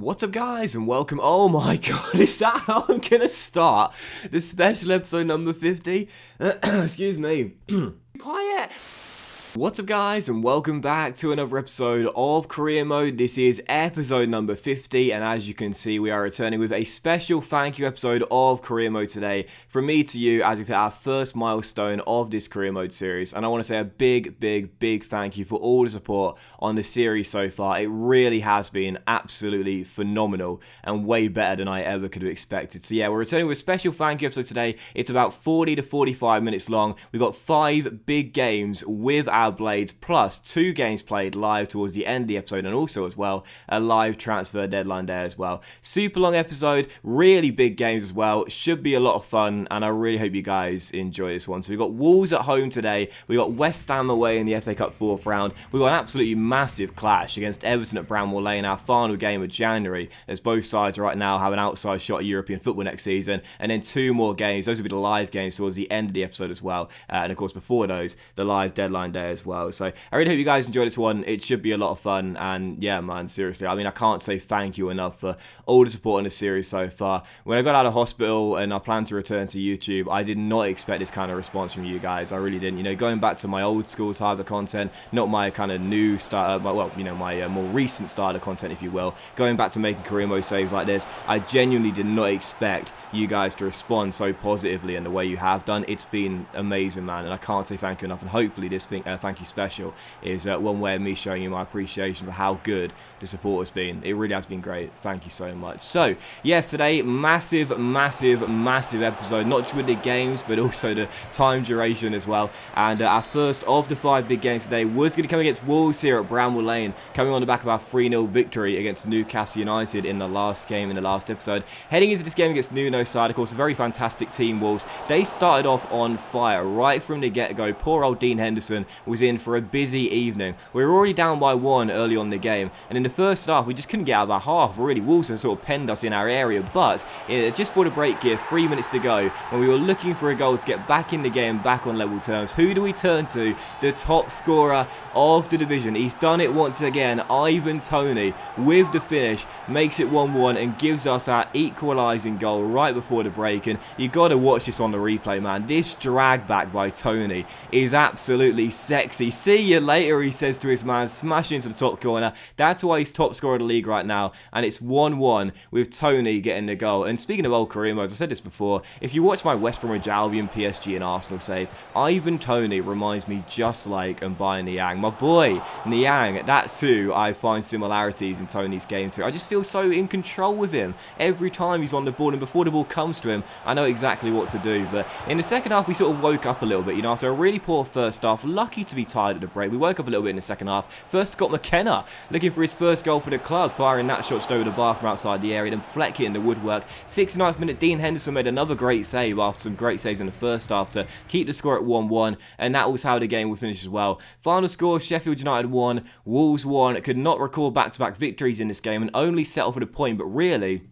What's up guys and welcome, oh my god, is that how I'm gonna start the special episode number 50? Excuse me. Quiet! What's up guys and welcome back to another episode of Career Mode. This is episode number 50 and as you can see we are returning with a special thank you episode of Career Mode today from me to you as we hit our first milestone of this Career Mode series, and I want to say a big thank you for all the support on the series so far. It really has been absolutely phenomenal and way better than I ever could have expected. So yeah, we're returning with a special thank you episode today. It's about 40 to 45 minutes long. We've got 5 big games with our Blades, plus 2 games played live towards the end of the episode, and also as well a live transfer deadline day as well. Super long episode, really big games as well. Should be a lot of fun, and I really hope you guys enjoy this one. So we've got Wolves at home today. We got West Ham away in the FA Cup 4th round. We've got an absolutely massive clash against Everton at Bramall Lane, our final game of January, as both sides right now have an outside shot at European football next season. And then 2 more games. Those will be the live games towards the end of the episode as well. And of course before those, the live deadline day as well. So I really hope you guys enjoyed this one. It should be a lot of fun, and yeah man, seriously, I mean I can't say thank you enough for all the support in the series so far. When I got out of hospital and I planned to return to YouTube, I did not expect this kind of response from you guys. I really didn't. You know, going back to my old school type of content, not my kind of new start, my more recent style of content, if you will, going back to making career mode saves like this, I genuinely did not expect you guys to respond so positively in the way you have done. It's been amazing, man, and I can't say thank you enough. And hopefully this thing, thank you special is one way of me showing you my appreciation for how good the support has been. It really has been great. Thank you so much. So yes, today massive episode, not just with the games but also the time duration as well. And our first of the 5 big games today was going to come against Wolves here at Bramall Lane, coming on the back of our 3-0 victory against Newcastle United in the last game, in the last episode. Heading into this game against Nuno's side, of course, a very fantastic team, Wolves. They started off on fire right from the get-go. Poor old Dean Henderson was in for a busy evening. We were already down by 1 early on in the game, and in the first half we just couldn't get out of our half really. Wolves had sort of penned us in our area, but just for the break here, 3 minutes to go, when we were looking for a goal to get back in the game, back on level terms, who do we turn to? The top scorer of the division. He's done it once again. Ivan Toney with the finish makes it 1-1 and gives us our equalising goal right before the break. And you got to watch this on the replay, man. This drag back by Toney is absolutely sexy. See you later, he says to his man, smashing into the top corner. That's why he's top scorer of the league right now, and it's 1-1 with Toney getting the goal. And speaking of old career modes, I said this before, if you watch my West Bromwich Albion, PSG and Arsenal save, Ivan Toney reminds me just like Mbaye Niang. My boy Niang, that's who I find similarities in Toney's game to. I just feel so in control with him every time he's on the ball, and before the ball comes to him, I know exactly what to do. But in the second half, we sort of woke up a little bit, you know, after a really poor first half. Lucky to be tied at the break. We woke up a little bit in the second half. First, Scott McKenna looking for his first goal for the club, firing that shot just over the bar from outside the area, then Fleck hitting the woodwork. 69th minute, Dean Henderson made another great save after some great saves in the first half to keep the score at 1-1, and that was how the game would finish as well. Final score, Sheffield United 1, Wolves 1. Could not record back-to-back victories in this game and only settle for the point, but really,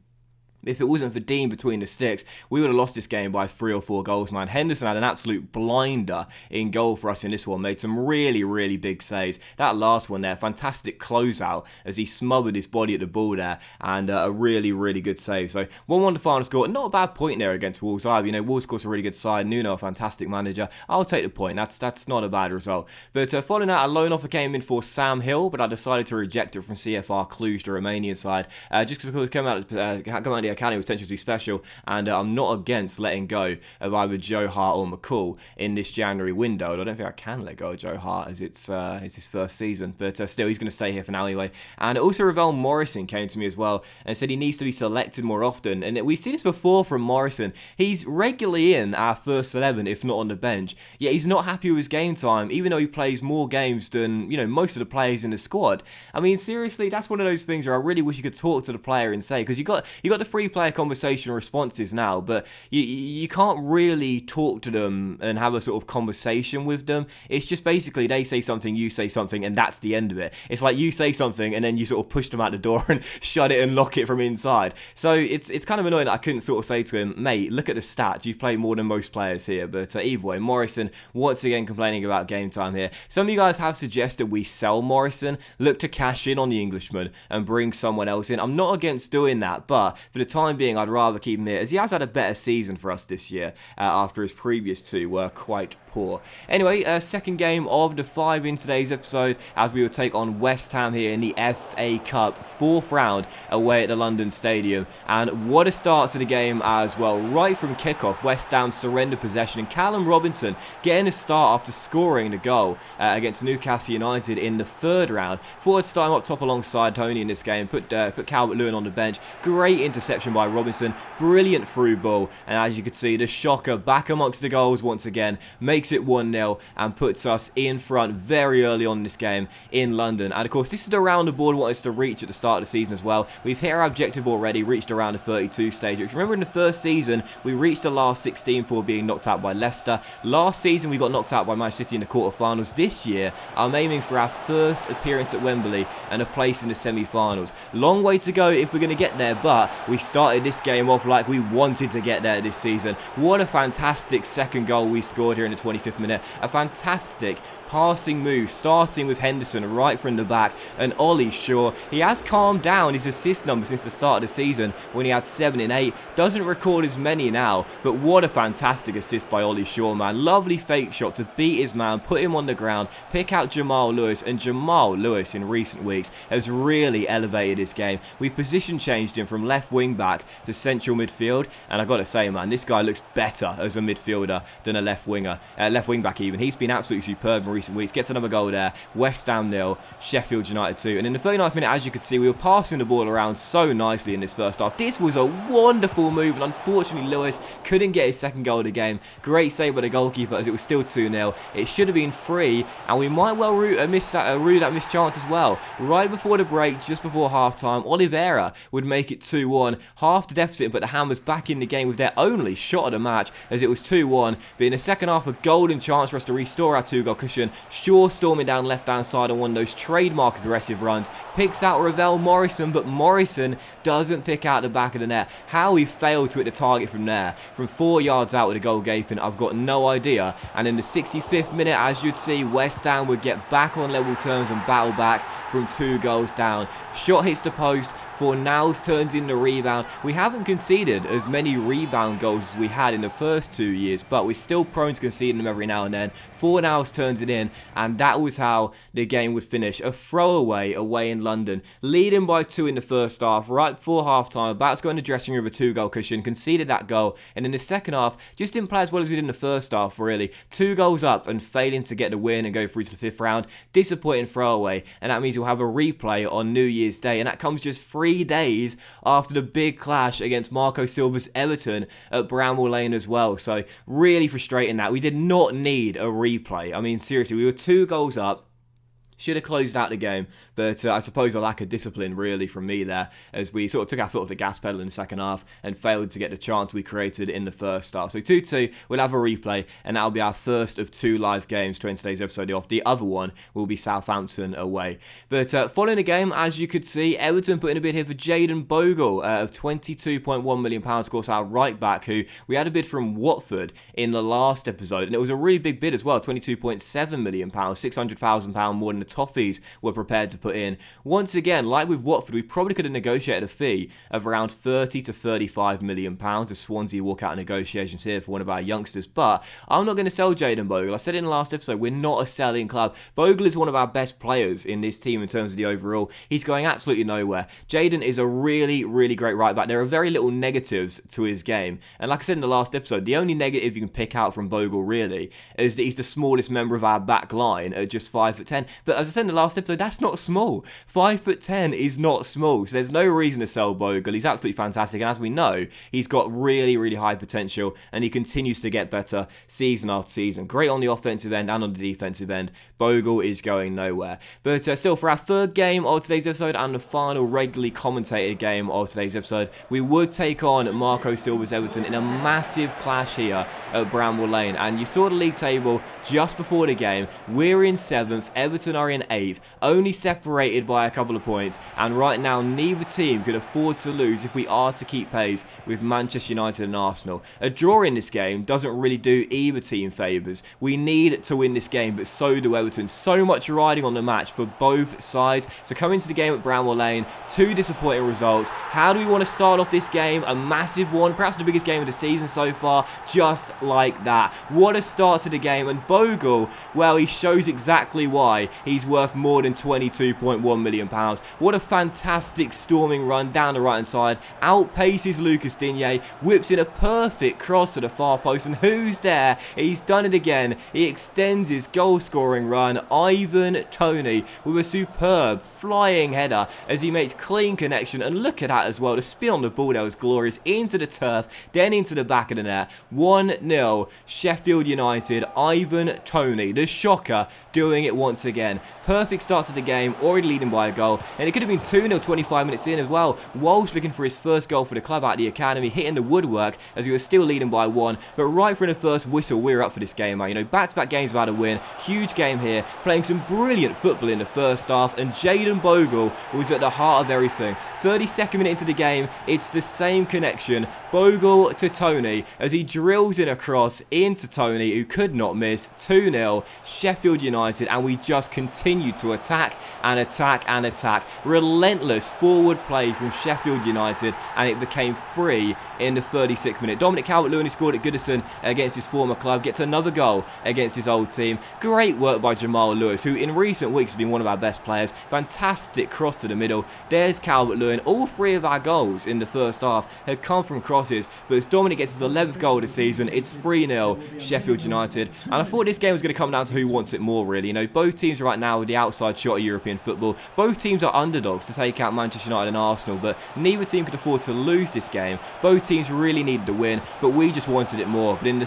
if it wasn't for Dean between the sticks, we would have lost this game by 3 or 4 goals, man. Henderson had an absolute blinder in goal for us in this one. Made some really big saves. That last one there, fantastic closeout as he smothered his body at the ball there, and a really good save. So 1-1 the final score. Not a bad point there against Wolves either. You know, Wolves, of course, a really good side. Nuno, a fantastic manager. I'll take the point. That's not a bad result. But following that, a loan offer came in for Sam Hill, but I decided to reject it from CFR Cluj, the Romanian side, just because it came out of the academy potential to be special, and I'm not against letting go of either Joe Hart or McCall in this January window. I don't think I can let go of Joe Hart as it's his first season, but still he's going to stay here for now anyway. And also Ravel Morrison came to me as well and said he needs to be selected more often, and we've seen this before from Morrison. He's regularly in our first 11 if not on the bench, yet he's not happy with his game time even though he plays more games than, you know, most of the players in the squad. I mean seriously, that's one of those things where I really wish you could talk to the player and say, because you got the 3-player conversation responses now, but you can't really talk to them and have a sort of conversation with them. It's just basically they say something, you say something, and that's the end of it. It's like you say something and then you sort of push them out the door and shut it and lock it from inside. So it's kind of annoying that I couldn't sort of say to him, mate, look at the stats, you've played more than most players here. But either way, Morrison once again complaining about game time here. Some of you guys have suggested we sell Morrison, look to cash in on the Englishman and bring someone else in. I'm not against doing that, but for the time being, I'd rather keep him here, as he has had a better season for us this year after his previous two were quite poor. Anyway, second game of the 5 in today's episode, as we will take on West Ham here in the FA Cup 4th round away at the London Stadium. And what a start to the game as well. Right from kickoff, West Ham surrender possession, and Callum Robinson getting a start after scoring the goal against Newcastle United in the 3rd round. Thought I'd start him up top alongside Tony in this game, put Calvert-Lewin on the bench. Great interception by Robinson, brilliant through ball, and as you can see, the shocker back amongst the goals once again, makes it 1-0 and puts us in front very early on in this game in London. And of course, this is the round the board wanted us to reach at the start of the season as well. We've hit our objective already, reached around the 32 stage. If you remember in the first season, we reached the last 16 before being knocked out by Leicester. Last season, we got knocked out by Manchester City in the quarterfinals. This year, I'm aiming for our first appearance at Wembley and a place in the semi-finals. Long way to go if we're going to get there, but we started this game off like we wanted to get there this season. What a fantastic second goal we scored here in the 25th minute. A fantastic passing move, starting with Henderson right from the back, and Ollie Shaw. He has calmed down his assist number since the start of the season when he had 7 and 8. Doesn't record as many now, but what a fantastic assist by Ollie Shaw, man. Lovely fake shot to beat his man, put him on the ground, pick out Jamal Lewis, and Jamal Lewis in recent weeks has really elevated his game. We've position changed him from left wing back to central midfield, and I gotta say, man, this guy looks better as a midfielder than a left wing back even. He's been absolutely superb in recent weeks. Gets another goal there. West Ham 0, Sheffield United 2. And in the 39th minute, as you could see, we were passing the ball around so nicely in this first half. This was a wonderful move, and unfortunately Lewis couldn't get his second goal of the game. Great save by the goalkeeper as it was still 2-0. It should have been 3, and we might well rue that missed chance as well. Right before the break, just before half-time, Oliveira would make it 2-1. Half the deficit, but the Hammers back in the game with their only shot of the match as it was 2-1. But in the second half, a golden chance for us to restore our 2-goal cushion. Shaw storming down left-hand side on one of those trademark aggressive runs. Picks out Ravel Morrison, but Morrison doesn't pick out the back of the net. How he failed to hit the target from there, from 4 yards out with a goal gaping, I've got no idea. And in the 65th minute, as you'd see, West Ham would get back on level terms and battle back from 2 goals down. Shot hits the post. Fornals turns in the rebound. We haven't conceded as many rebound goals as we had in the first 2 years, but we're still prone to conceding them every now and then. Fornals turns it in, and that was how the game would finish. A throwaway away in London, leading by 2 in the first half, right before half-time, about to go in the dressing room with a 2-goal cushion, conceded that goal, and in the second half, just didn't play as well as we did in the first half, really. 2 goals up and failing to get the win and go through to the 5th round. Disappointing throwaway, and that means we'll have a replay on New Year's Day, and that comes just 3 days after the big clash against Marco Silva's Everton at Bramall Lane as well. So really frustrating that. We did not need a replay. I mean, seriously, we were 2 goals up. Should have closed out the game, but I suppose a lack of discipline really from me there, as we sort of took our foot off the gas pedal in the second half and failed to get the chance we created in the first half. So 2-2, we'll have a replay, and that'll be our first of 2 live games to end today's episode off. The other one will be Southampton away. But following the game, as you could see, Everton put in a bid here for Jaden Bogle of £22.1 million, of course, our right back, who we had a bid from Watford in the last episode, and it was a really big bid as well, £22.7 million, £600,000 more than the Toffees were prepared to put in. Once again, like with Watford, we probably could have negotiated a fee of around £30 to £35 million as Swansea walk out of negotiations here for one of our youngsters, but I'm not going to sell Jaden Bogle. I said in the last episode, we're not a selling club. Bogle is one of our best players in this team in terms of the overall. He's going absolutely nowhere. Jaden is a really, really great right back. There are very little negatives to his game, and like I said in the last episode, the only negative you can pick out from Bogle really is that he's the smallest member of our back line at just 5'10", but as I said in the last episode, that's not small. 5'10" is not small, so there's no reason to sell Bogle. He's absolutely fantastic, and as we know, he's got really, really high potential, and he continues to get better season after season. Great on the offensive end and on the defensive end. Bogle is going nowhere. But still, for our third game of today's episode and the final regularly commentated game of today's episode, we would take on Marco Silva's Everton in a massive clash here at Bramall Lane. And you saw the league table just before the game. We're in 7th, Everton are in 8th, only separated by a couple of points, and right now neither team could afford to lose if we are to keep pace with Manchester United and Arsenal. A draw in this game doesn't really do either team favours. We need to win this game, but so do Everton. So much riding on the match for both sides. So coming into the game at Bramall Lane, 2 disappointing results. How do we want to start off this game? A massive one, perhaps the biggest game of the season so far, just like that. What a start to the game, and Bogle, well, he shows exactly why he's worth more than £22.1 million. What a fantastic storming run down the right hand side, outpaces Lucas Digne, whips in a perfect cross to the far post, and who's there? He's done it again. He extends his goal scoring run, Ivan Toney, with a superb flying header as he makes clean connection, and look at that as well, the spin on the ball there was glorious, into the turf, then into the back of the net. 1-0 Sheffield United, Ivan Toney, the shocker, doing it once again. Perfect start to the game, already leading by a goal, and it could have been 2-0 25 minutes in as well. Walsh looking for his first goal for the club out of the academy, hitting the woodwork as we were still leading by 1, but right from the first whistle, we're up for this game, man. You know, back-to-back games without a win, huge game here, playing some brilliant football in the first half, and Jaden Bogle was at the heart of everything. 32nd minute into the game, it's the same connection, Bogle to Toney, as he drills in a cross into Toney, who could not miss. 2-0 Sheffield United, and we just continued to attack and attack and attack. Relentless forward play from Sheffield United, and it became 3 in the 36th minute. Dominic Calvert-Lewin, who scored at Goodison against his former club, gets another goal against his old team. Great work by Jamal Lewis, who in recent weeks has been one of our best players. Fantastic cross to the middle. There's Calvert-Lewin. All 3 of our goals in the first half had come from crosses, but as Dominic gets his 11th goal of the season, it's 3-0 Sheffield United. And I thought this game was going to come down to who wants it more, really. You know, both teams right now with the outside shot of European football. Both teams are underdogs to take out Manchester United and Arsenal, but neither team could afford to lose this game. Both teams really needed to win, but we just wanted it more. But in the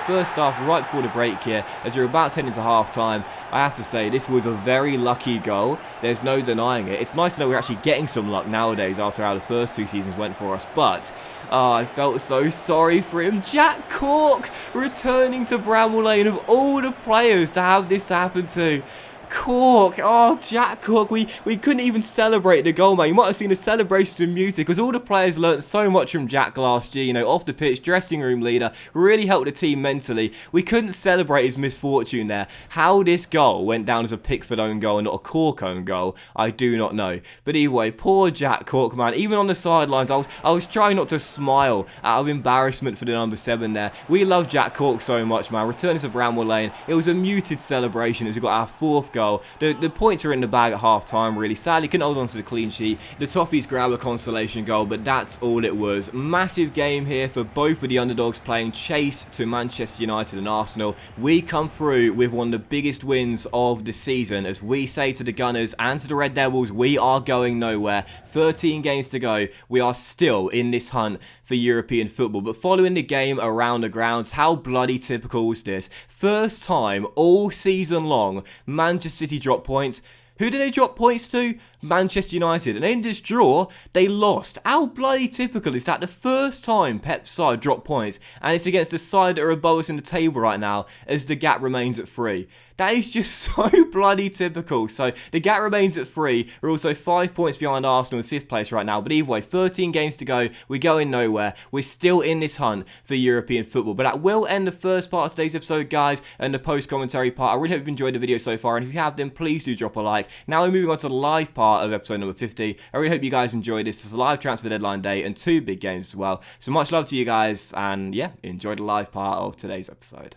first half, right before the break here, as we're about to head into half-time, I have to say, this was a very lucky goal. There's no denying it. It's nice to know we're actually getting some luck nowadays after how the first 2 seasons went for us, but I felt so sorry for him. Jack Cork returning to Bramall Lane, of all the players to have this to happen to. Cork, oh, Jack Cork, we couldn't even celebrate the goal, man. You might have seen the celebrations in music, because all the players learnt so much from Jack last year, you know, off the pitch, dressing room leader, really helped the team mentally. We couldn't celebrate his misfortune there. How this goal went down as a Pickford own goal and not a Cork own goal, I do not know. But anyway, poor Jack Cork, man. Even on the sidelines, I was trying not to smile out of embarrassment for the number 7 there. We love Jack Cork so much, man. Returning to Bramall Lane, it was a muted celebration as we got our 4th goal. The points are in the bag at half-time, really. Sadly, couldn't hold on to the clean sheet. The Toffees grab a consolation goal, but that's all it was. Massive game here for both of the underdogs, playing chase to Manchester United and Arsenal. We come through with one of the biggest wins of the season, as we say to the Gunners and to the Red Devils, we are going nowhere. 13 games to go. We are still in this hunt for European football. But following the game around the grounds, how bloody typical was this? First time all season long, Manchester City dropped points. Who did they drop points to? Manchester United. And in this draw, they lost. How bloody typical is that? The first time Pep's side dropped points, and it's against the side that are above us in the table right now, as the gap remains at 3. That is just so bloody typical. So the gap remains at 3. We're also 5 points behind Arsenal in 5th place right now. But either way, 13 games to go. We're going nowhere. We're still in this hunt for European football. But that will end the first part of today's episode, guys, and the post-commentary part. I really hope you've enjoyed the video so far. And if you have, then please do drop a like. Now we're moving on to the live part of episode number 50. I really hope you guys enjoyed this. It's a live transfer deadline day and 2 big games as well. So much love to you guys. And yeah, enjoy the live part of today's episode.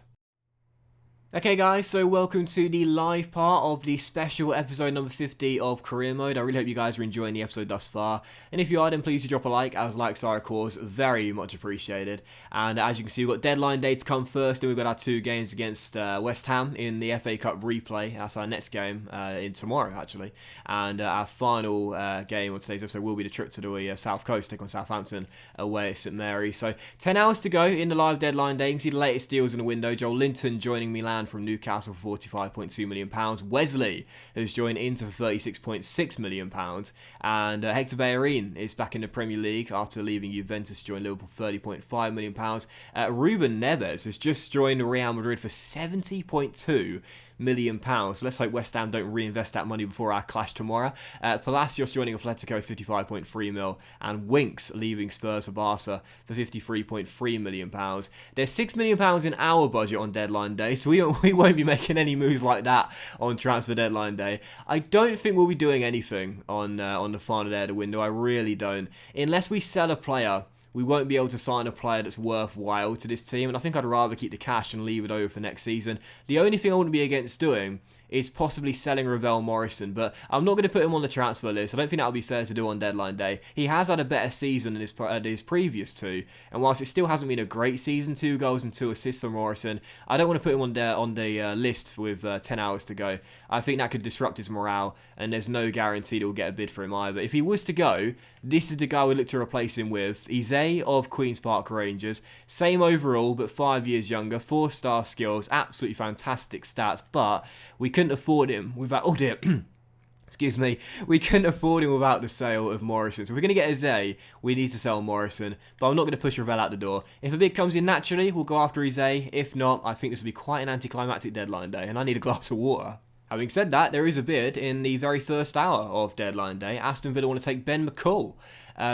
Okay guys, so welcome to the live part of the special episode number 50 of Career Mode. I really hope you guys are enjoying the episode thus far. And if you are, then please do drop a like, as likes are of course very much appreciated. And as you can see, we've got deadline day to come first, and we've got our 2 games against West Ham in the FA Cup replay. That's our next game in tomorrow actually. And our final game on today's episode will be the trip to the South Coast, take on Southampton away at St Mary. So 10 hours to go in the live deadline day. You can see the latest deals in the window. Joel Linton joining Milan from Newcastle for £45.2 million. Wesley has joined Inter for £36.6 million. And Hector Bellerin is back in the Premier League after leaving Juventus to join Liverpool for £30.5 million. Ruben Neves has just joined Real Madrid for £70.2 million. So let's hope West Ham don't reinvest that money before our clash tomorrow. Palacios joining Atletico 55.3 mil, and Winks leaving Spurs for Barca for 53.3 million pounds. There's 6 million pounds in our budget on deadline day, so we won't be making any moves like that on transfer deadline day. I don't think we'll be doing anything on the final day of the window. I really don't, unless we sell a player. We won't be able to sign a player that's worthwhile to this team, and I think I'd rather keep the cash and leave it over for next season. The only thing I wouldn't be against doing is possibly selling Ravel Morrison, but I'm not going to put him on the transfer list. I don't think that would be fair to do on deadline day. He has had a better season than his previous 2, and whilst it still hasn't been a great season, 2 goals and 2 assists for Morrison, I don't want to put him on the list with 10 hours to go. I think that could disrupt his morale, and there's no guarantee that we'll get a bid for him either. If he was to go, this is the guy we'd look to replace him with. Eze of Queen's Park Rangers, same overall, but 5 years younger, 4-star skills, absolutely fantastic stats, but we couldn't afford him without... Oh dear. Excuse me. We couldn't afford him without the sale of Morrison. So if we're going to get Eze, we need to sell Morrison. But I'm not going to push Ravel out the door. If a bid comes in naturally, we'll go after Eze. If not, I think this will be quite an anticlimactic deadline day, and I need a glass of water. Having said that, there is a bid in the very first hour of deadline day. Aston Villa want to take Ben McCall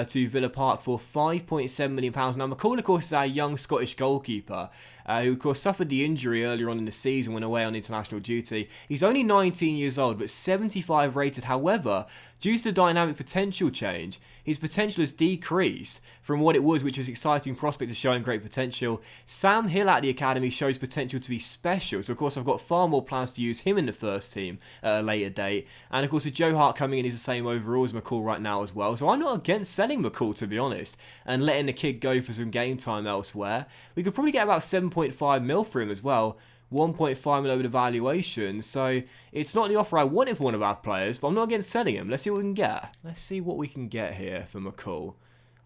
to Villa Park for £5.7 million. Now, McCall, of course, is our young Scottish goalkeeper, who, of course, suffered the injury earlier on in the season when away on international duty. He's only 19 years old, but 75 rated. However, due to the dynamic potential change, his potential has decreased from what it was, which was exciting prospect of showing great potential. Sam Hill at the academy shows potential to be special, so of course I've got far more plans to use him in the first team at a later date. And of course with Joe Hart coming in, he's the same overall as McCall right now as well, so I'm not against selling McCall, to be honest, and letting the kid go for some game time elsewhere. We could probably get about 7.5 mil for him as well. 1.5 mil over the valuation, so it's not the offer I wanted for one of our players, but I'm not against selling him. Let's see what we can get. Let's see what we can get here for McCall.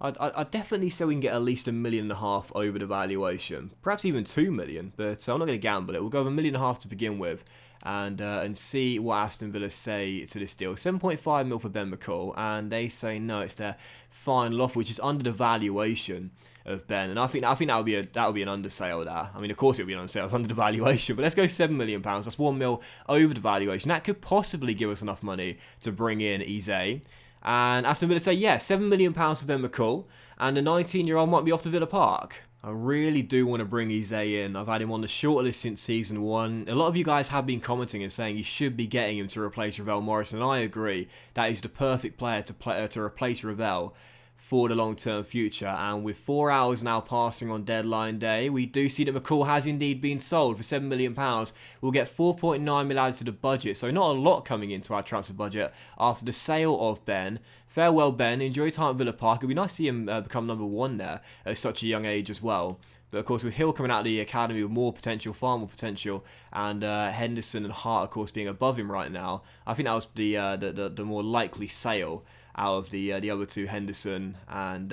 I'd definitely say we can get at least £1.5 million over the valuation, perhaps even 2 million, but I'm not going to gamble it. We'll go with £1.5 million to begin with, and see what Aston Villa say to this deal. 7.5 mil for Ben McCall, and they say no, it's their final offer, which is under the valuation of Ben, and I think that would be an undersale there. I mean, of course it would be an undersale, it's under the valuation, but let's go £7 million. That's 1 mil over the valuation. That could possibly give us enough money to bring in Eze. And Aston Villa say, yeah, £7 million for Ben McCall, and the 19-year-old might be off to Villa Park. I really do want to bring Eze in. I've had him on the shortlist since season 1. A lot of you guys have been commenting and saying you should be getting him to replace Ravel Morrison, and I agree. That is the perfect player to replace Ravel for the long-term future. And with 4 hours now passing on deadline day, we do see that McCall has indeed been sold for £7 million. We'll get 4.9 million added to the budget, so not a lot coming into our transfer budget after the sale of Ben. Farewell, Ben. Enjoy time at Villa Park. It'd be nice to see him become number 1 there at such a young age as well. But of course, with Hill coming out of the academy with more potential, far more potential, and Henderson and Hart, of course, being above him right now, I think that was the more likely sale out of the other 2, Henderson and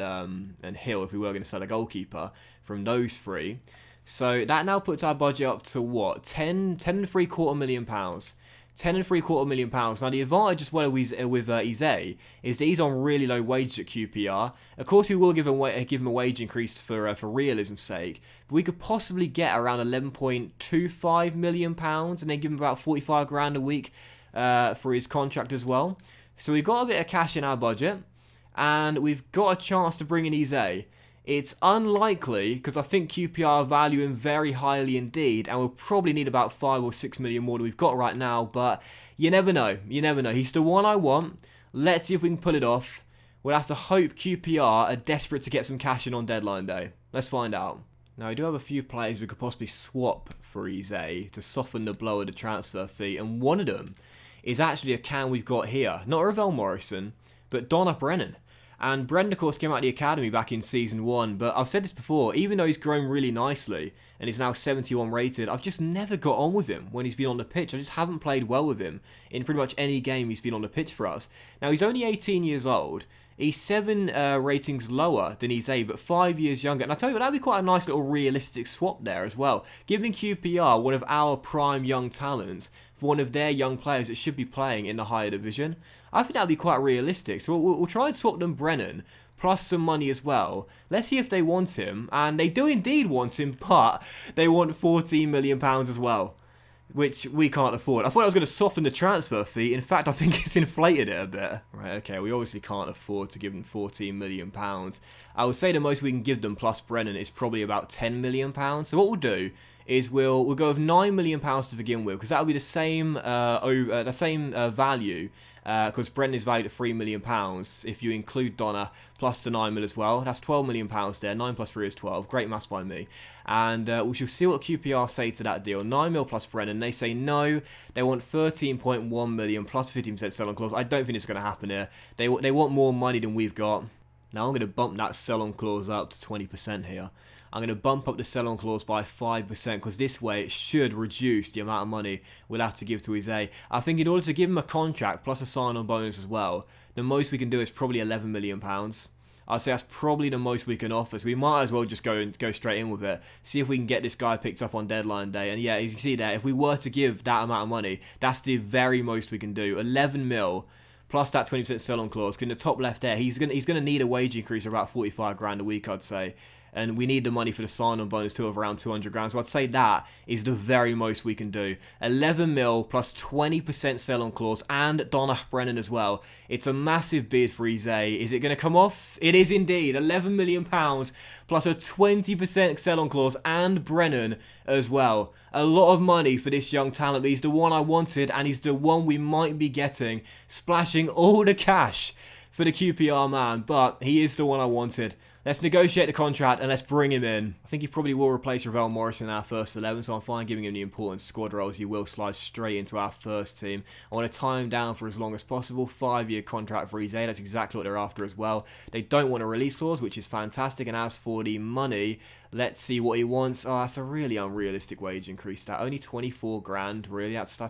Hill, if we were going to sell a goalkeeper from those 3. So that now puts our budget up to what? £10.75 million. £10.75 million. Now the advantage as well with Eze is that he's on really low wages at QPR. Of course, we will give him a wage increase for realism's sake, but we could possibly get around £11.25 million and then give him about 45 grand a week for his contract as well. So we've got a bit of cash in our budget, and we've got a chance to bring in Eze. It's unlikely, because I think QPR value him very highly indeed, and we'll probably need about 5 or 6 million more than we've got right now, but you never know. You never know. He's the one I want. Let's see if we can pull it off. We'll have to hope QPR are desperate to get some cash in on deadline day. Let's find out. Now, I do have a few players we could possibly swap for Eze to soften the blow of the transfer fee, and one of them is actually a can we've got here. Not Ravel Morrison, but Donna Brennan. And Brennan, of course, came out of the academy back in Season 1, but I've said this before, even though he's grown really nicely and is now 71 rated, I've just never got on with him when he's been on the pitch. I just haven't played well with him in pretty much any game he's been on the pitch for us. Now, he's only 18 years old. He's 7 ratings lower than Eze, but 5 years younger. And I tell you what, that'd be quite a nice little realistic swap there as well. Giving QPR one of our prime young talents for one of their young players that should be playing in the higher division. I think that'd be quite realistic. So we'll try and swap them Brennan, plus some money as well. Let's see if they want him. And they do indeed want him, but they want £14 million as well, which we can't afford. I thought I was going to soften the transfer fee. In fact, I think it's inflated it a bit. Right, okay, we obviously can't afford to give them £14 million. I would say the most we can give them plus Brennan is probably about £10 million. So what we'll do is we'll go with £9 million to begin with, because that'll be the same value. Because Brennan is valued at £3 million if you include Donna plus the 9 mil as well. That's £12 million there. 9 plus 3 is 12. Great maths by me. And we shall see what QPR say to that deal. 9 mil plus Brennan. They say no. They want 13.1 million plus 15% sell-on clause. I don't think it's going to happen here. They want more money than we've got. Now I'm going to bump that sell-on clause up to 20% here. I'm going to bump up the sell-on clause by 5% because this way it should reduce the amount of money we'll have to give to Eze. I think in order to give him a contract plus a sign-on bonus as well, the most we can do is probably £11 million. I'd say that's probably the most we can offer, so we might as well just go straight in with it. See if we can get this guy picked up on deadline day. And yeah, as you can see there, if we were to give that amount of money, that's the very most we can do. 11 mil. Plus that 20% sell-on clause. In the top left there, he's gonna need a wage increase of about 45 grand a week, I'd say. And we need the money for the sign-on bonus too of around 200 grand. So I'd say that is the very most we can do. 11 mil plus 20% sell-on clause and Donna Brennan as well. It's a massive bid for Eze. Is it going to come off? It is indeed. £11 million plus a 20% sell-on clause and Brennan as well. A lot of money for this young talent. But he's the one I wanted and he's the one we might be getting. Splashing all the cash for the QPR man. But he is the one I wanted. Let's negotiate the contract and let's bring him in. I think he probably will replace Ravel Morrison in our first 11, so I'm fine giving him the important squad roles. He will slide straight into our first team. I want to tie him down for as long as possible. 5-year contract for Eze. That's exactly what they're after as well. They don't want a release clause, which is fantastic. And as for the money, let's see what he wants. Oh, that's a really unrealistic wage increase. That only 24 grand. Really, that's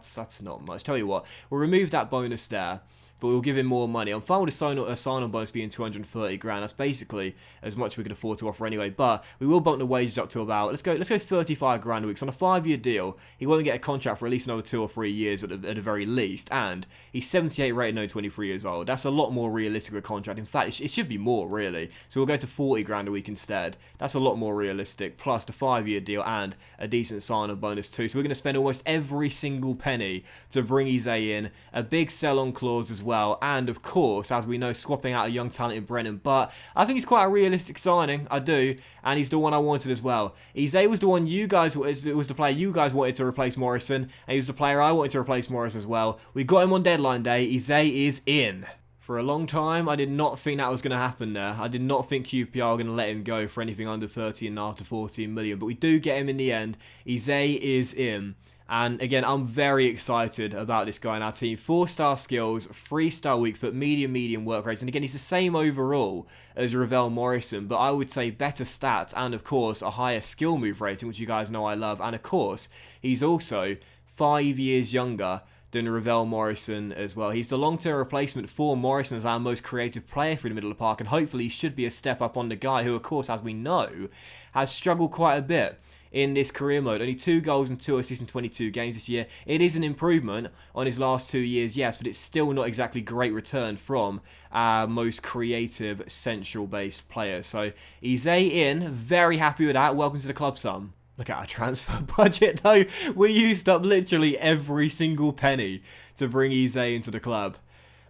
not much. Tell you what, we'll remove that bonus there. But we'll give him more money. I'm fine with a sign-on bonus being 230 grand. That's basically as much we can afford to offer anyway. But we will bump the wages up to about, let's go 35 grand a week. So on a 5-year deal, he won't get a contract for at least another 2 or 3 years at the very least. And he's 78 rated, no 23 years old. That's a lot more realistic of a contract. In fact, it should be more, really. So we'll go to 40 grand a week instead. That's a lot more realistic. Plus the 5-year deal and a decent sign-on bonus too. So we're going to spend almost every single penny to bring Eze in. A big sell-on clause as well. And of course, as we know, swapping out a young talent in Brennan. But I think it's quite a realistic signing. I do. And he's the one I wanted as well. Eze was the one you guys, it was the player you guys wanted to replace Morrison. And he was the player I wanted to replace Morris as well. We got him on deadline day. Eze is in. For a long time, I did not think that was going to happen there. I did not think QPR were going to let him go for anything under 13.5 to 14 million. But we do get him in the end. Eze is in. And again, I'm very excited about this guy in our team. 4-star skills, 3-star weak foot, medium work rates. And again, he's the same overall as Ravel Morrison, but I would say better stats and, of course, a higher skill move rating, which you guys know I love. And, of course, he's also 5 years younger than Ravel Morrison as well. He's the long-term replacement for Morrison as our most creative player through the middle of the park, and hopefully he should be a step up on the guy who, of course, as we know, has struggled quite a bit in this career mode. Only 2 goals and 2 assists in 22 games this year. It is an improvement on his last 2 years, yes, but it's still not exactly great return from our most creative central-based player. So Eze in, very happy with that. Welcome to the club, son. Look at our transfer budget though. We used up literally every single penny to bring Eze into the club.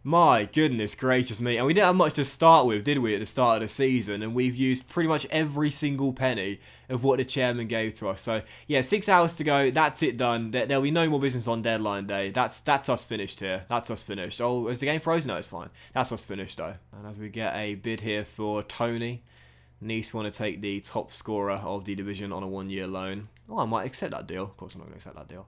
My goodness gracious me. And we didn't have much to start with, did we, at the start of the season? And we've used pretty much every single penny of what the chairman gave to us. So, yeah, 6 hours to go. That's it done. There'll be no more business on deadline day. That's us finished here. That's us finished. Oh, is the game frozen? No, it's fine. That's us finished, though. And as we get a bid here for Tony. Nice want to take the top scorer of the division on a 1-year loan. Oh, I might accept that deal. Of course I'm not going to accept that deal.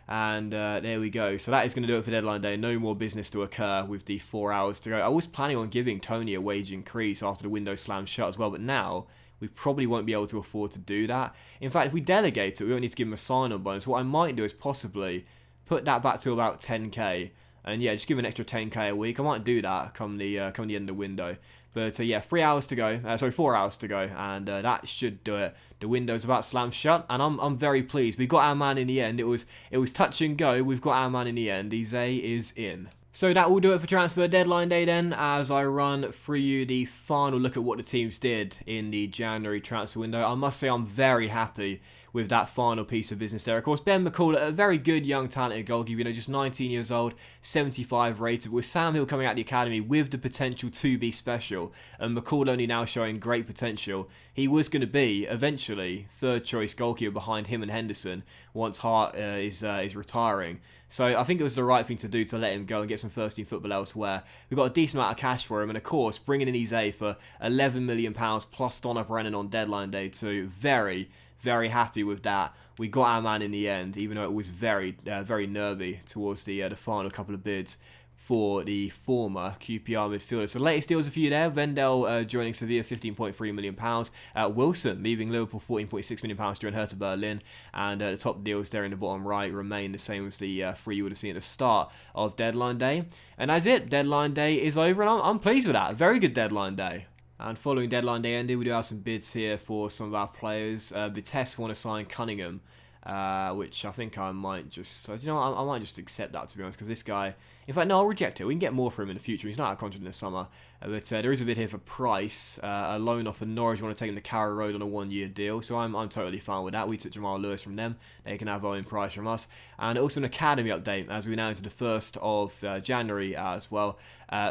And there we go. So that is going to do it for deadline day. No more business to occur with the 4 hours to go. I was planning on giving Tony a wage increase after the window slammed shut as well, but now we probably won't be able to afford to do that. In fact, if we delegate it, we won't need to give him a sign-on bonus. What I might do is possibly put that back to about 10k. And yeah, just give an extra 10k a week. I might do that come the end of the window. But yeah, 3 hours to go. Sorry, 4 hours to go, and that should do it. The window's about slammed shut, and I'm very pleased. We got our man in the end. It was touch and go. We've got our man in the end. Eze is in. So that will do it for transfer deadline day then, as I run through you the final look at what the teams did in the January transfer window. I must say I'm very happy with that final piece of business there. Of course, Ben McCall, a very good young talented goalkeeper, just 19 years old, 75 rated, with Sam Hill coming out of the academy with the potential to be special, and McCall only now showing great potential. He was going to be, eventually, third choice goalkeeper behind him and Henderson once Hart is retiring. So I think it was the right thing to do to let him go and get some first team football elsewhere. We've got a decent amount of cash for him, and of course, bringing in Eze for £11 million plus Donna Brennan on deadline day too. Very happy with that. We got our man in the end, even though it was very nervy towards the final couple of bids for the former QPR midfielder. So the latest deals are for you there. Vendel joining Sevilla, £15.3 million. Wilson leaving Liverpool, £14.6 million, joining Hertha Berlin. And the top deals there in the bottom right remain the same as the three you would have seen at the start of deadline day. And that's it. Deadline day is over, and I'm pleased with that. Very good deadline day. And following deadline day ended, we do have some bids here for some of our players. Vitesse want to sign Cunningham, which I think I might just... I might just accept that, to be honest, because this guy... In fact, no, I'll reject it. We can get more for him in the future. He's not out of contract in the summer. But there is a bid here for Price, a loan off of Norwich. Want to take him to Carrow Road on a 1-year deal. So I'm totally fine with that. We took Jamal Lewis from them. They can have Owen Price from us. And also an academy update as we now into the 1st of January as well.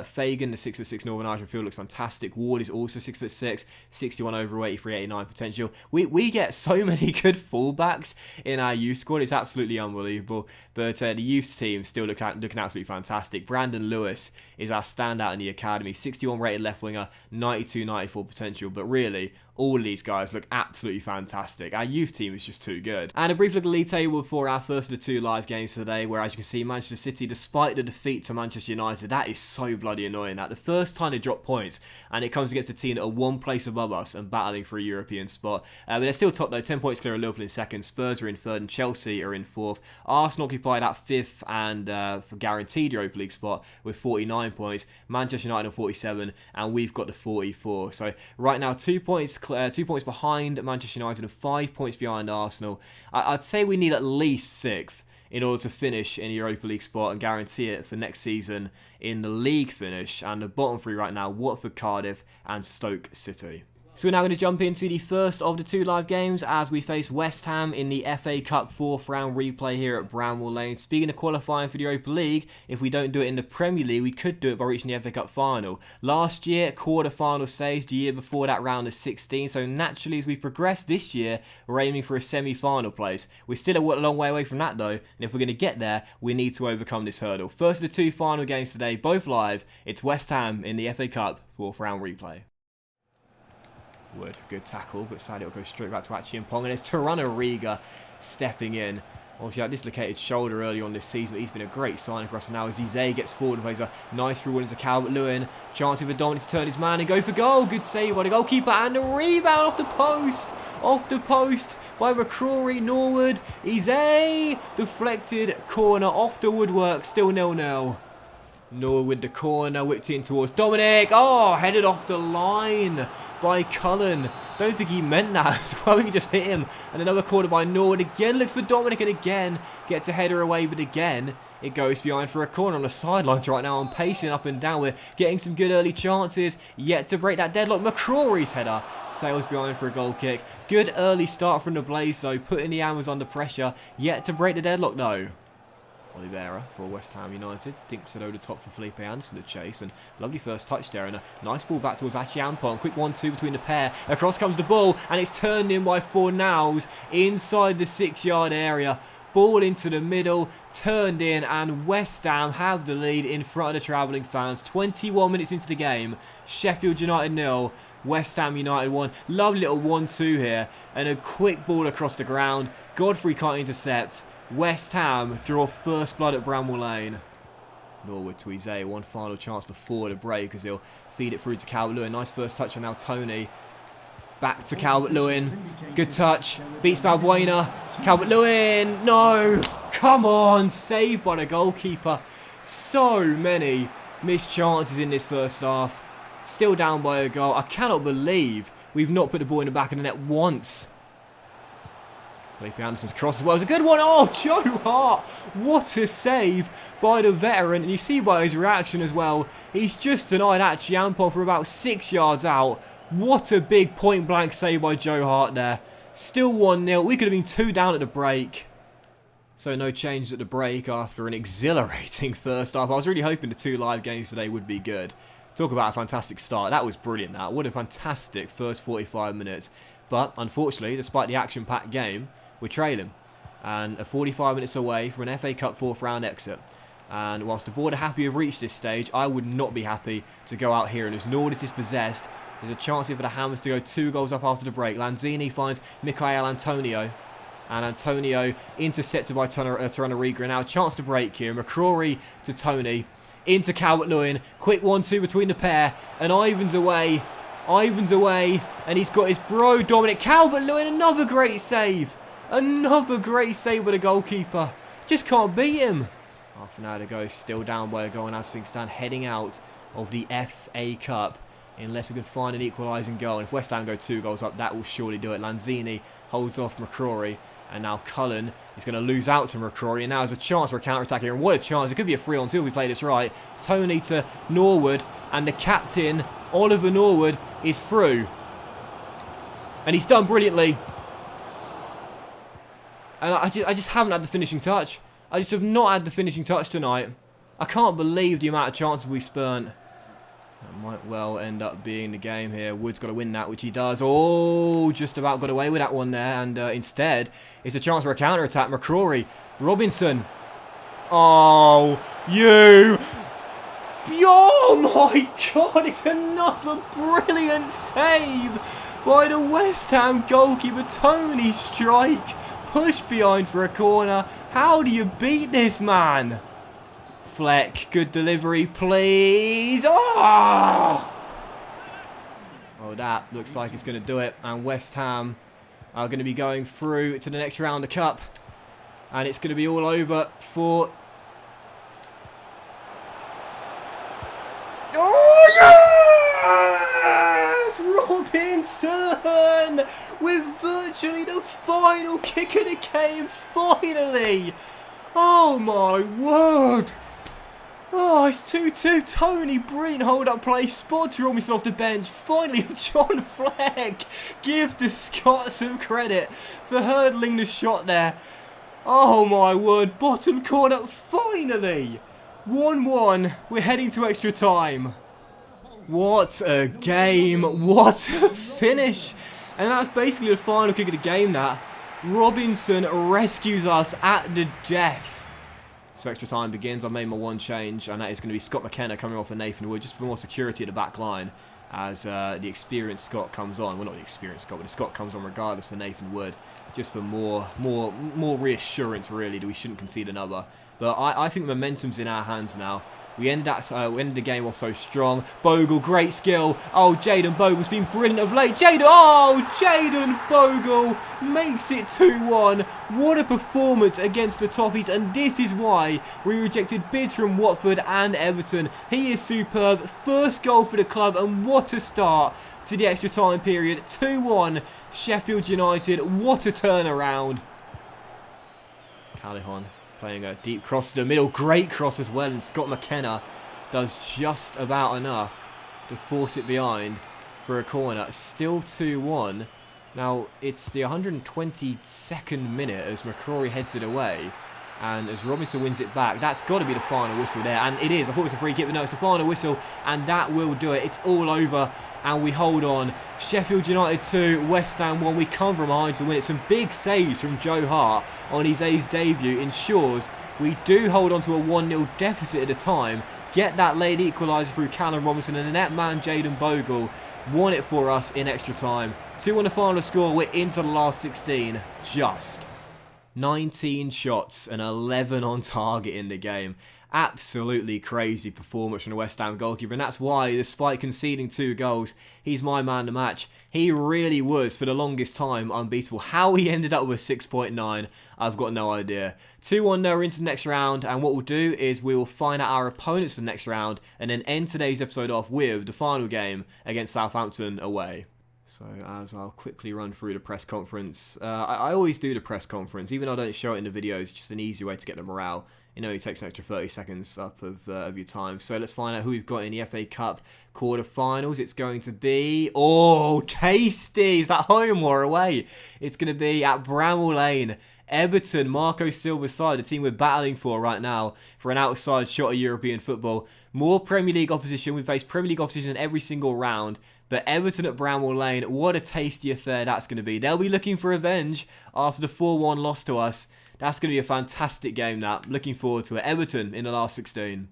Fagan, the 6'6" Northern Irish midfielder, looks fantastic. Ward is also 6'6", 61 overweight, 83, 89 potential. We get so many good fullbacks in our youth squad. It's absolutely unbelievable. But the youth team still looking absolutely fantastic. Brandon Lewis is our standout in the academy. 61 rated left winger, 92, 94 potential. But really, all of these guys look absolutely fantastic. Our youth team is just too good. And a brief look at the league table for our first of the 2 live games today, where as you can see, Manchester City, despite the defeat to Manchester United, that is so bloody annoying. That the first time they drop points, and it comes against a team that are 1 place above us and battling for a European spot. But they're still top though, 10 points clear of Liverpool in 2nd. Spurs are in 3rd, and Chelsea are in 4th. Arsenal occupy that 5th and for guaranteed Europa League spot with 49 points. Manchester United on 47, and we've got the 44. So right now, 2 points behind Manchester United and 5 points behind Arsenal. I'd say we need at least 6th in order to finish in the Europa League spot and guarantee it for next season in the league finish. And the bottom 3 right now, Watford, Cardiff and Stoke City. So we're now going to jump into the first of the 2 live games as we face West Ham in the FA Cup 4th round replay here at Bramwell Lane. Speaking of qualifying for the Europa League, if we don't do it in the Premier League, we could do it by reaching the FA Cup final. Last year, quarter-final stage, the year before that round of 16, so naturally as we progress this year, we're aiming for a semi-final place. We're still a long way away from that though, and if we're going to get there, we need to overcome this hurdle. First of the 2 final games today, both live, it's West Ham in the FA Cup 4th round replay. Wood, good tackle, but sadly it'll go straight back to Achiampong, and there's Tarana Riga stepping in. Obviously, had dislocated shoulder early on this season, but he's been a great signing for us. And now as Eze gets forward and plays a nice through into Calvert-Lewin. Chance for Dominic to turn his man and go for goal. Good save by the goalkeeper, and a rebound off the post. Off the post by McCrory. Norwood. Eze deflected corner off the woodwork. Still 0-0. Norwood with the corner, whipped in towards Dominic. Oh, headed off the line by Cullen. Don't think he meant that as well. He just hit him. And another corner by Norwood. Again looks for Dominic, and again gets a header away, but again it goes behind for a corner on the sidelines right now. I'm pacing up and down. We're getting some good early chances. Yet to break that deadlock. McCrory's header sails behind for a goal kick. Good early start from the Blaze though, putting the Hammers under pressure. Yet to break the deadlock though. Oliveira for West Ham United. Dinks it over the top for Felipe Anderson to chase. And lovely first touch there. And a nice ball back towards Achiampong. Quick 1-2 between the pair. Across comes the ball. And it's turned in by Fornals inside the 6-yard area. Ball into the middle. Turned in. And West Ham have the lead in front of the travelling fans. 21 minutes into the game. Sheffield United 0. West Ham United 1. Lovely little 1-2 here. And a quick ball across the ground. Godfrey can't intercept. West Ham draw first blood at Bramwell Lane. Norwood to Eze. One final chance before the break as he'll feed it through to Calvert-Lewin. Nice first touch and now Tony. Back to Calvert-Lewin. Good touch. Beats Balbuena. Calvert-Lewin. No. Come on. Saved by the goalkeeper. So many missed chances in this first half. Still down by a goal. I cannot believe we've not put the ball in the back of the net once. Felipe Anderson's cross as well. It's a good one. Oh, Joe Hart. What a save by the veteran. And you see by his reaction as well, he's just denied that Chiampon for about 6 yards out. What a big point-blank save by Joe Hart there. Still 1-0. We could have been 2 down at the break. So no changes at the break after an exhilarating first half. I was really hoping the 2 live games today would be good. Talk about a fantastic start. That was brilliant, that. What a fantastic first 45 minutes. But, unfortunately, despite the action-packed game, we're trailing. And 45 minutes away from an FA Cup 4th round exit. And whilst the board are happy to have reached this stage, I would not be happy to go out here. And as Nord is dispossessed, there's a chance here for the Hammers to go 2 goals up after the break. Lanzini finds Michael Antonio. And Antonio intercepted by Torunarigha. Now a chance to break here. McCrory to Tony. Into Calvert-Lewin. Quick 1-2 between the pair. And Ivan's away. Ivan's away. And he's got his bro Dominic Calvert-Lewin. Another great save. Another great save with the goalkeeper. Just can't beat him. Half an hour to go. Still down by a goal. And as things stand, heading out of the FA Cup. Unless we can find an equalising goal. And if West Ham go 2 goals up, that will surely do it. Lanzini holds off McCrory. And now Cullen is going to lose out to McCrory. And now there's a chance for a counter-attack here. And what a chance. It could be a 3-on-2 if we play this right. Tony to Norwood. And the captain, Oliver Norwood, is through. And he's done brilliantly. And I just haven't had the finishing touch. I just have not had the finishing touch tonight. I can't believe the amount of chances we spurnt. That might well end up being the game here. Wood's got to win that, which he does. Oh, just about got away with that one there. And instead, it's a chance for a counter-attack. McCrory. Robinson. Oh, you. Oh, my God. It's another brilliant save by the West Ham goalkeeper. Tony Strike. Push behind for a corner. How do you beat this man? Fleck, good delivery, please. Oh! Oh, that looks like it's going to do it. And West Ham are going to be going through to the next round of Cup. And it's going to be all over for... Oh, yes! Robinson! With virtually the final kick of the game, finally! Oh, my word! Oh, it's 2-2. Tony, brilliant hold-up play. Spots Robinson off the bench. Finally, John Fleck. Give the Scot some credit for hurdling the shot there. Oh, my word. Bottom corner. Finally. 1-1. We're heading to extra time. What a game. What a finish. And that's basically the final kick of the game, that. Robinson rescues us at the death. So extra time begins. I've made my one change, and that is going to be Scott McKenna coming off for Nathan Wood, just for more security at the back line as the experienced Scott comes on. Well, not the experienced Scott, but the Scott comes on regardless for Nathan Wood, just for more reassurance, really, that we shouldn't concede another. But I think the momentum's in our hands now. We ended the game off so strong. Bogle, great skill. Oh, Jaden Bogle's been brilliant of late. Jaden Bogle makes it 2-1. What a performance against the Toffees. And this is why we rejected bids from Watford and Everton. He is superb. First goal for the club. And what a start to the extra time period. 2-1 Sheffield United. What a turnaround. Callihan. Playing a deep cross to the middle. Great cross as well. And Scott McKenna does just about enough to force it behind for a corner. Still 2-1. Now, it's the 122nd minute as McCrory heads it away. And as Robinson wins it back, that's got to be the final whistle there. And it is. I thought it was a free kick, but no, it's the final whistle. And that will do it. It's all over. And we hold on. Sheffield United 2, West Ham 1. We come from behind to win it. Some big saves from Joe Hart on his A's debut ensures we do hold on to a 1-0 deficit at a time. Get that late equaliser through Callum Robinson, and the net man Jaden Bogle won it for us in extra time. 2 on the final score. We're into the last 16. Just 19 shots and 11 on target in the game. Absolutely crazy performance from the West Ham goalkeeper, and that's why, despite conceding 2 goals, he's my man of the match. He really was, for the longest time, unbeatable. How he ended up with 6.9, I've got no idea. 2-1 now into the next round, and what we'll do is we will find out our opponents for the next round, and then end today's episode off with the final game against Southampton away. So as I'll quickly run through the press conference, I always do the press conference, even though I don't show it in the videos, just an easy way to get the morale. You know, it takes an extra 30 seconds up of your time. So let's find out who we've got in the FA Cup quarterfinals. It's going to be, oh, tasty! Is that home or away? It's going to be at Bramall Lane. Everton, Marco Silva's side, the team we're battling for right now, for an outside shot of European football. More Premier League opposition. We face Premier League opposition in every single round. But Everton at Bramall Lane, what a tasty affair that's going to be. They'll be looking for revenge after the 4-1 loss to us. That's going to be a fantastic game, that. Looking forward to it. Everton in the last 16.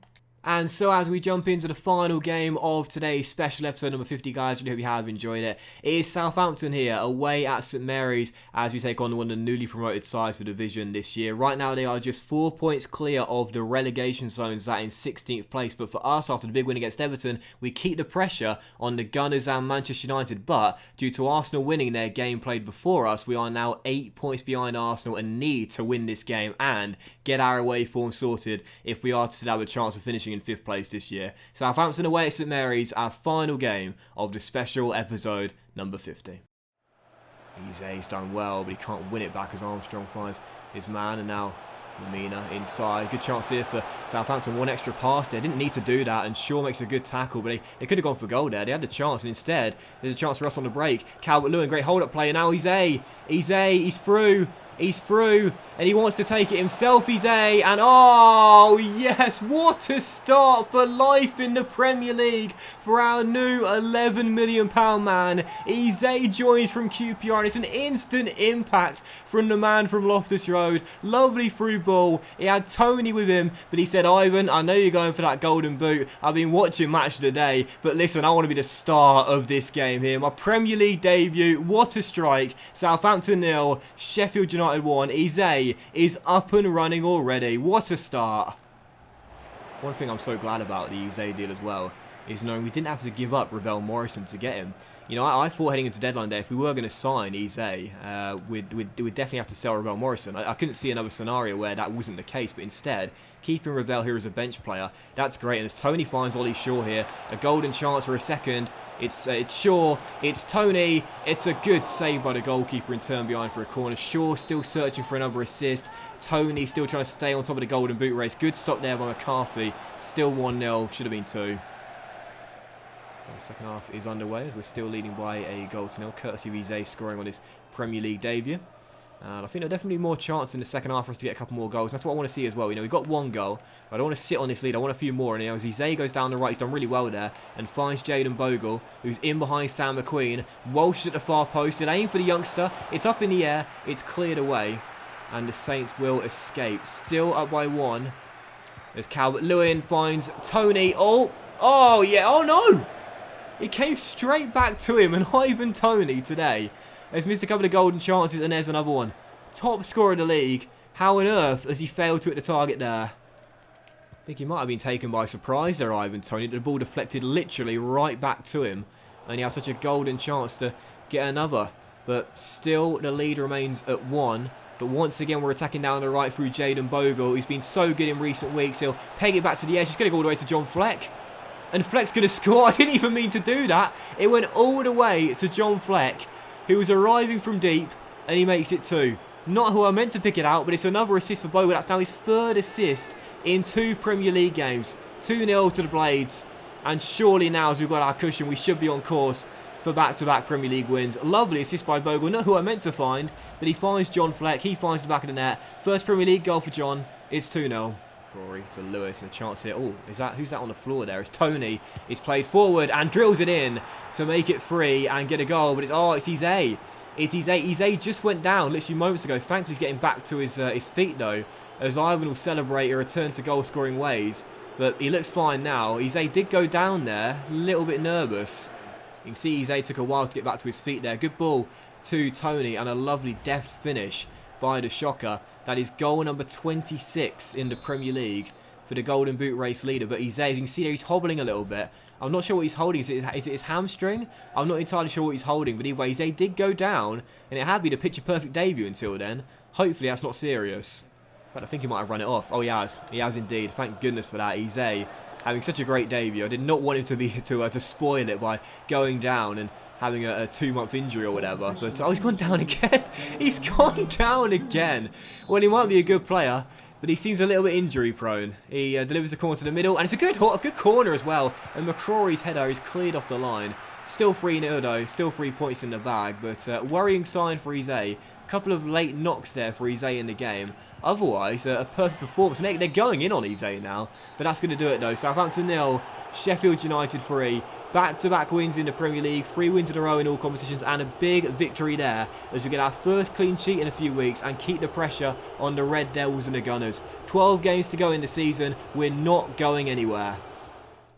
And so as we jump into the final game of today's special episode number 50, guys, really hope you have enjoyed it. It is Southampton here, away at St Mary's, as we take on one of the newly promoted sides for the division this year. Right now, they are just 4 points clear of the relegation zones, that in 16th place. But for us, after the big win against Everton, we keep the pressure on the Gunners and Manchester United. But due to Arsenal winning their game played before us, we are now 8 points behind Arsenal and need to win this game and get our away form sorted if we are to still have a chance of finishing in 5th place this year. Southampton away at St Mary's, our final game of the special episode number 50. He's done well, but he can't win it back as Armstrong finds his man, and now Lamina inside. Good chance here for Southampton. One extra pass there. Didn't need to do that, and Shaw makes a good tackle, but they could have gone for goal there. They had the chance, and instead there's a chance for us on the break. Calvert-Lewin, great hold-up play, and now he's through. He's through, and he wants to take it himself. And oh yes, what a start for life in the Premier League for our new £11 million man. Eze joins from QPR, and it's an instant impact from the man from Loftus Road. Lovely through ball. He had Tony with him, but he said, Ivan, I know you're going for that golden boot. I've been watching Match of the Day, but listen, I want to be the star of this game here. My Premier League debut, what a strike. Southampton 0, Sheffield United 1. Eze is up and running already. What a start. One thing I'm so glad about the Eze deal as well is knowing we didn't have to give up Ravel Morrison to get him. You know, I thought heading into deadline day, if we were going to sign Eze, we'd definitely have to sell Ravel Morrison. I couldn't see another scenario where that wasn't the case, but instead, keeping Ravel here as a bench player, that's great. And as Tony finds Ollie Shaw here, a golden chance for a second. It's Shaw, it's Tony, it's a good save by the goalkeeper in turn behind for a corner. Shaw still searching for another assist. Tony still trying to stay on top of the golden boot race. Good stop there by McCarthy. Still 1-0, should have been 2. So the second half is underway as we're still leading by a goal to 0, courtesy of Eze scoring on his Premier League debut. And I think there'll definitely be more chance in the second half for us to get a couple more goals. And that's what I want to see as well. You know, we got 1 goal, but I don't want to sit on this lead. I want a few more. And you know, as Eze goes down the right, he's done really well there and finds Jaden Bogle, who's in behind Sam McQueen. Walsh at the far post. He'll aim for the youngster. It's up in the air. It's cleared away. And the Saints will escape. Still up by 1. As Calvert-Lewin finds Tony. Oh yeah. Oh no! It came straight back to him, and Ivan Tony today has missed a couple of golden chances, and there's another one. Top scorer of the league. How on earth has he failed to hit the target there? I think he might have been taken by surprise there, Ivan Tony. The ball deflected literally right back to him, and he had such a golden chance to get another. But still, the lead remains at 1. But once again, we're attacking down the right through Jaden Bogle. He's been so good in recent weeks. He'll peg it back to the edge. He's going to go all the way to John Fleck. And Fleck's going to score. I didn't even mean to do that. It went all the way to John Fleck, who was arriving from deep, and he makes it 2. Not who I meant to pick it out, but it's another assist for Bogle. That's now his 3rd assist in 2 Premier League games. 2-0 to the Blades. And surely now, as we've got our cushion, we should be on course for back-to-back Premier League wins. Lovely assist by Bogle. Not who I meant to find, but he finds John Fleck. He finds the back of the net. First Premier League goal for John. It's 2-0. Rory to Lewis, and a chance here. Oh, who's that on the floor there? It's Tony. He's played forward and drills it in to make it 3 and get a goal. But it's Eze. It's Eze. Eze just went down literally moments ago. Thankfully, he's getting back to his feet though, as Ivan will celebrate a return to goal scoring ways. But he looks fine now. Eze did go down there, a little bit nervous. You can see Eze took a while to get back to his feet there. Good ball to Tony and a lovely deft finish by the shocker. That is goal number 26 in the Premier League for the Golden Boot race leader. But Eze, as you can see there, he's hobbling a little bit. I'm not sure what he's holding. Is it his hamstring? I'm not entirely sure what he's holding. But anyway, Eze did go down, and it had been a picture-perfect debut until then. Hopefully that's not serious. But I think he might have run it off. Oh, he has. He has indeed. Thank goodness for that. Eze having such a great debut. I did not want him to spoil it by going down and having a 2-month injury or whatever. But oh, he's gone down again. He's gone down again. Well, he might be a good player, but he seems a little bit injury prone. He delivers the corner to the middle, and it's a good corner as well. And McCrory's header is cleared off the line. Still 3-0 though, still 3 points in the bag, but worrying sign for Eze. A couple of late knocks there for Eze in the game. Otherwise, a perfect performance. And they're going in on Eze now, but that's going to do it though. Southampton 0, Sheffield United 3. Back-to-back wins in the Premier League, 3 wins in a row in all competitions, and a big victory there as we get our first clean sheet in a few weeks and keep the pressure on the Red Devils and the Gunners. 12 games to go in the season. We're not going anywhere.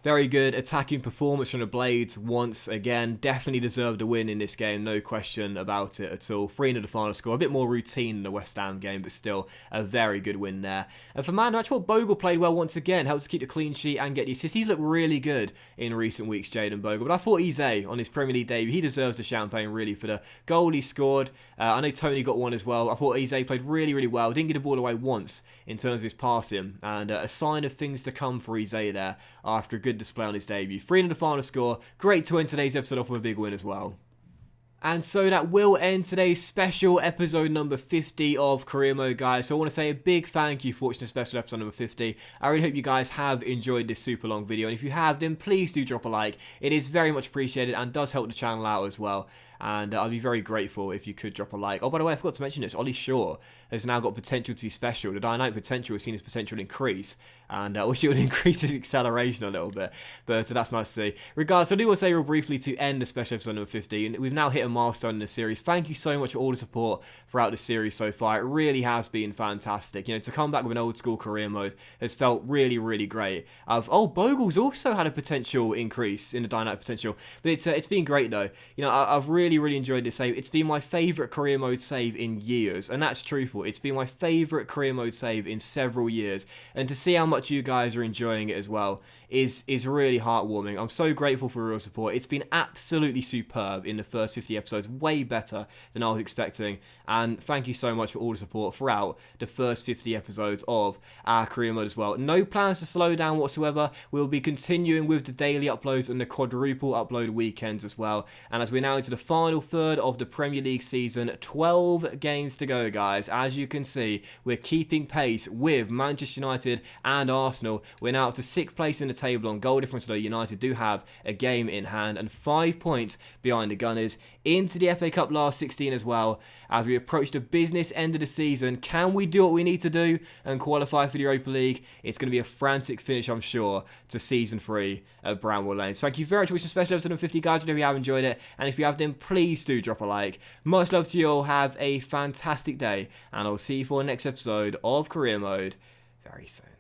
Very good attacking performance from the Blades once again. Definitely deserved a win in this game, no question about it at all. 3-0 the final score. A bit more routine than the West Ham game, but still a very good win there. And for Man, I thought Bogle played well once again. Helped to keep the clean sheet and get the assists. He's looked really good in recent weeks, Jaden Bogle. But I thought Eze on his Premier League debut, he deserves the champagne really for the goal he scored. I know Tony got one as well. I thought Eze played really, really well. Didn't get the ball away once in terms of his passing. And a sign of things to come for Eze there after a good display on his debut. 3-0 the final score. Great to end today's episode off with a big win as well. And so that will end today's special episode number 50 of Career Mode, guys. So I want to say a big thank you for watching the special episode number 50. I really hope you guys have enjoyed this super long video. And if you have, then please do drop a like. It is very much appreciated and does help the channel out as well. And I'd be very grateful if you could drop a like. Oh, by the way, I forgot to mention this. Ollie Shaw has now got potential to be special. The dynamic potential has seen his potential increase. And I wish it would increase his acceleration a little bit. But that's nice to see. Regardless, I do want to say real briefly to end the special episode number 50. And we've now hit a milestone in the series. Thank you so much for all the support throughout the series so far. It really has been fantastic. You know, to come back with an old school career mode has felt really, really great. Bogle's also had a potential increase in the dynamic potential. But it's been great though. You know, I've really enjoyed this save. It's been my favourite career mode save in years, and that's truthful. It's been my favourite career mode save in several years, and to see how much you guys are enjoying it as well is really heartwarming. I'm so grateful for your support. It's been absolutely superb in the first 50 episodes, way better than I was expecting, and thank you so much for all the support throughout the first 50 episodes of our career mode as well. No plans to slow down whatsoever. We'll be continuing with the daily uploads and the quadruple upload weekends as well, and as we're now into the final third of the Premier League season, 12 games to go, guys. As you can see, we're keeping pace with Manchester United and Arsenal. We're now up to 6th place in the table on goal difference, though United do have a game in hand and 5 points behind the Gunners. Into the FA Cup last 16 as well. As we approach the business end of the season, can we do what we need to do and qualify for the Europa League? It's going to be a frantic finish, I'm sure, to Season 3 at Bramwell Lanes. Thank you very much for watching the special episode of 50, guys. I hope you have enjoyed it, and if you have, then please do drop a like. Much love to you all. Have a fantastic day, and I'll see you for the next episode of Career Mode very soon.